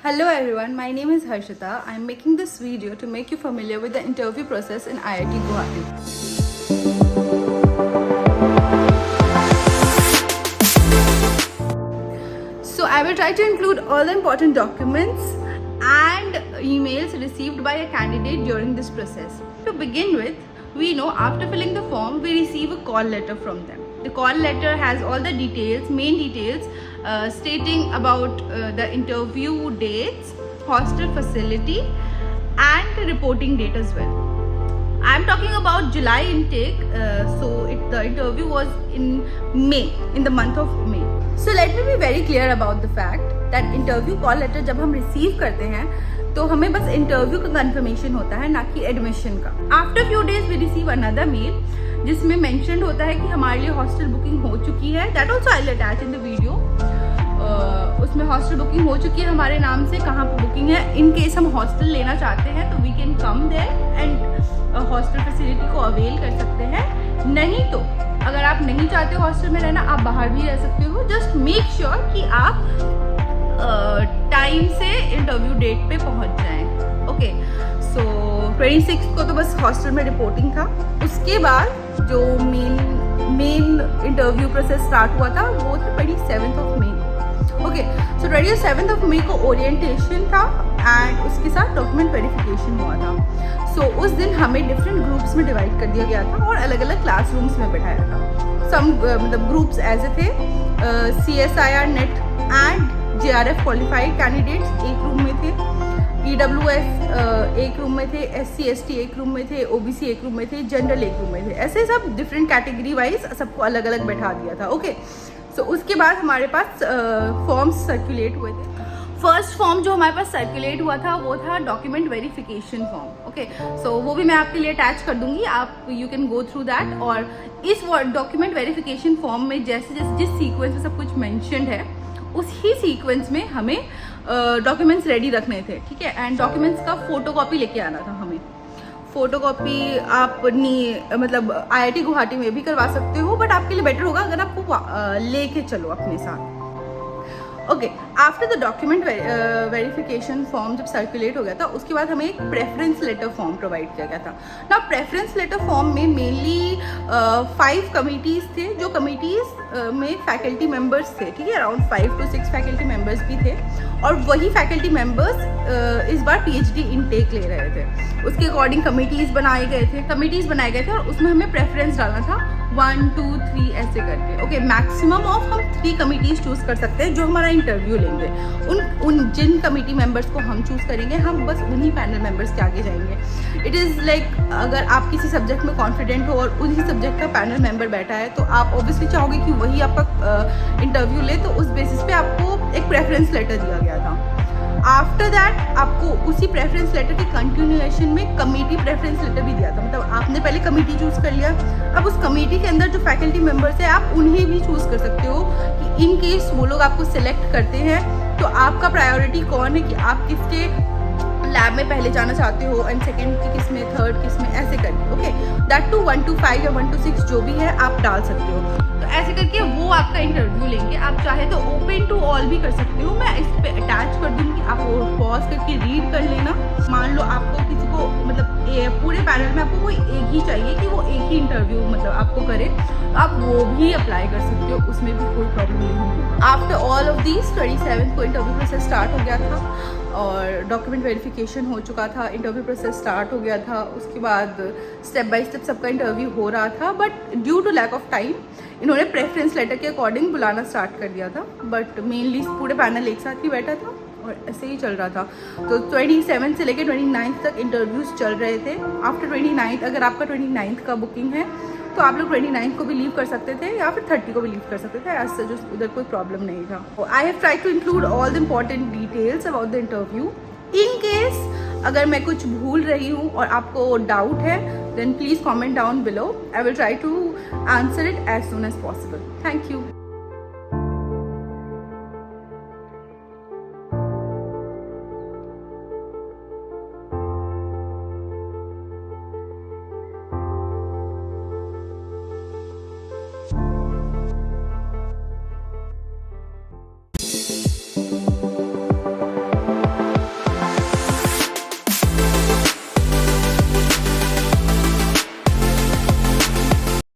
Hello everyone, my name is Harshita. I am making this video to make you familiar with the interview process in IIT Guwahati. So I will try to include all the important documents and emails received by a candidate during this process. To begin with, we know after filling the form, we receive a call letter from them. The call letter has all the details, main details, stating about the interview dates, hostel facility and reporting date as well. I'm talking about July intake, the interview was in May, in the month of May. So let me be very clear about the fact that interview call letter जब हम receive करते हैं तो हमें बस interview का confirmation होता है, ना कि एडमिशन का. After few days we receive another mail जिसमें मेंशन्ड होता है कि हमारे लिए हॉस्टल बुकिंग हो चुकी है. That also I will attach in the video. उसमें हॉस्टल बुकिंग हो चुकी है हमारे नाम से, कहाँ पर बुकिंग है. इन केस हम हॉस्टल लेना चाहते हैं तो we can come there and hostel facility को अवेल कर सकते हैं. नहीं तो अगर आप नहीं चाहते हॉस्टल में रहना, आप बाहर भी रह सकते हो. जस्ट मेक श्योर कि आप टाइम से इंटरव्यू डेट पे पहुंच जाएं. ओके, सो 26 को तो बस हॉस्टल में रिपोर्टिंग था. उसके बाद जो मेन इंटरव्यू प्रोसेस स्टार्ट हुआ था वो था 27 of May. Okay, so 27 of May को ओरिएंटेशन था एंड उसके साथ डॉक्यूमेंट वेरिफिकेशन हुआ था. सो उस दिन हमें डिफरेंट ग्रुप्स में डिवाइड कर दिया गया था और अलग अलग क्लासरूम्स में बैठाया था. मतलब ग्रुप्स ऐसे थे, CSIR net and JRF qualified candidates एक रूम में थे, EWS एक रूम में थे, SC ST एक रूम में थे, OBC एक रूम में थे, जनरल एक रूम में थे. ऐसे सब डिफरेंट कैटेगरी वाइज सबको अलग अलग बैठा दिया था. ओके, सो उसके बाद हमारे पास फॉर्म्स सर्कुलेट हुए थे. फर्स्ट फॉर्म जो हमारे पास सर्कुलेट हुआ था वो था डॉक्यूमेंट वेरिफिकेशन फॉर्म. ओके, सो वो भी मैं आपके लिए अटैच कर दूंगी, आप you can go through that. और इस डॉक्यूमेंट वेरिफिकेशन फॉर्म में जैसे जैसे जिस सीक्वेंस में सब कुछ मैंशन्ड है उसी सीक्वेंस में हमें डॉक्यूमेंट्स रेडी रखने थे. ठीक है, एंड डॉक्यूमेंट्स का फोटोकॉपी लेके आना था हमें. फोटोकॉपी आप मतलब IIT गुवाहाटी में भी करवा सकते हो, बट आपके लिए बेटर होगा अगर आप वो लेके चलो अपने साथ. Okay, after the document verification form जब सर्कुलेट हो गया था उसके बाद हमें एक प्रेफरेंस लेटर फॉर्म प्रोवाइड किया गया था. ना प्रेफरेंस लेटर फॉर्म में मेनली 5 कमिटीज़ थे. जो कमिटीज़ में फैकल्टी मेंबर्स थे, ठीक है, अराउंड 5 to 6 फैकल्टी मेंबर्स भी थे. और वही फैकल्टी मेंबर्स इस बार PhD इनटेक ले रहे थे. उसके अकॉर्डिंग कमिटीज़ बनाए गए थे और उसमें हमें प्रेफरेंस डालना था 1 2 3 ऐसे करके. ओके, मैक्सिमम ऑफ हम 3 कमिटीज़ चूज़ कर सकते हैं जो हमारा इंटरव्यू लेंगे. उन जिन कमिटी मेंबर्स को हम चूज़ करेंगे हम बस उन्हीं पैनल मेंबर्स के आगे जाएंगे. इट इज़ लाइक अगर आप किसी सब्जेक्ट में कॉन्फिडेंट हो और उन्हीं सब्जेक्ट का पैनल मेंबर बैठा है तो आप ऑब्वियसली चाहोगे कि वही आपका इंटरव्यू ले. तो उस बेसिस पे आपको एक प्रेफरेंस लेटर दिया गया था. आफ्टर दैट आपको उसी प्रेफरेंस लेटर के कंटिन्यूएशन में कमेटी प्रेफरेंस लेटर भी दिया था. मतलब आपने पहले कमेटी चूज़ कर लिया, अब उस कमेटी के अंदर जो फैकल्टी मेंबर्स हैं आप उन्हें भी चूज़ कर सकते हो कि इन केस वो लोग आपको सिलेक्ट करते हैं तो आपका प्रायोरिटी कौन है, कि आप किसके लैब में पहले जाना चाहते हो एंड सेकेंड की किस में, थर्ड किस में, ऐसे करके. ओके, दैट टू 1 to 5 या 1 to 6 जो भी है आप डाल सकते हो. तो ऐसे करके वो आपका इंटरव्यू लेंगे. आप चाहे तो ओपन टू ऑल भी कर सकते हो. मैं इस पर अटैच कर दूँगी, आप वो पॉज करके रीड कर लेना. मान लो आपको किसी को मतलब पूरे पैनल में आपको कोई एक ही चाहिए कि वो एक ही इंटरव्यू मतलब आपको करे, तो आप वो भी अप्लाई कर सकते हो, उसमें भी कोई प्रॉब्लम नहीं होगी. आफ्टर ऑल ऑफ दीज 27 को इंटरव्यू प्रोसेस स्टार्ट हो गया था और डॉक्यूमेंट वेरिफिकेशन हो चुका था, इंटरव्यू प्रोसेस स्टार्ट हो गया था. उसके बाद स्टेप बाय स्टेप सबका इंटरव्यू हो रहा था, but due to lack of time इन्होंने प्रेफरेंस लेटर के अकॉर्डिंग बुलाना स्टार्ट कर दिया था. बट मेनली पूरे पैनल एक साथ ही बैठा था और ऐसे ही चल रहा था. तो 27 से लेकर 29 तक इंटरव्यूज़ चल रहे थे. आफ्टर 29 अगर आपका 29 का बुकिंग है तो आप लोग 29 को भी लीव कर सकते थे या फिर 30 को भी लीव कर सकते थे. ऐसा जो उधर कोई प्रॉब्लम नहीं था. I have try to include all the important details about the interview. In case अगर मैं कुछ भूल रही हूँ और आपको डाउट है then please comment down below. I will try to answer it as soon as possible. Thank you.